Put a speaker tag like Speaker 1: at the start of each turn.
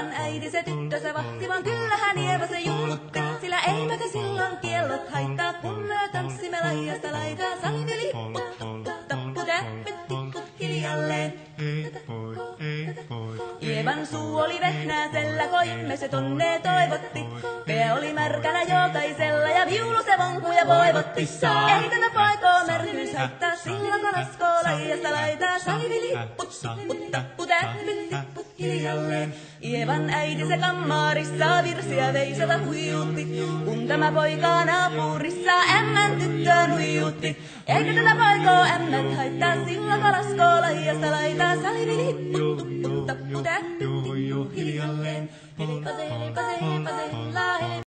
Speaker 1: Eevan äiti se tyttönsä vahti, vaan kyllähän Eeva se jullutti. Sillä eivätkö silloin kiellot haittaa, kun me tanssimme laidasta laitaan. Saliveli hipput, tupput, tapput, äppit, tipput hiljalleen. Eevan suu oli vehnäisellä, koimme se tonne toivotti. Pää oli märkänä jokaisella ja viulu se vonkuja voivotti. Ei tätä poikoo märkyys haittaa, silloin kun laskoo laidasta laitaan. Saliveli hipput, tupput, tapput, äppit, tipput hiljalleen. Eevan äiti se kammarissa virsiä veisata huijutti. Kun tämä poika naapurissa ämmän tyttöön huijutti. Eikä tätä poikoo ämmät haittaa, silloin kun laskoo laidasta laitaan. Saliveli hipput, tupput, tapput, äppit, tipput hiljalleen. Helipase, helipase, helipase, la, helipase.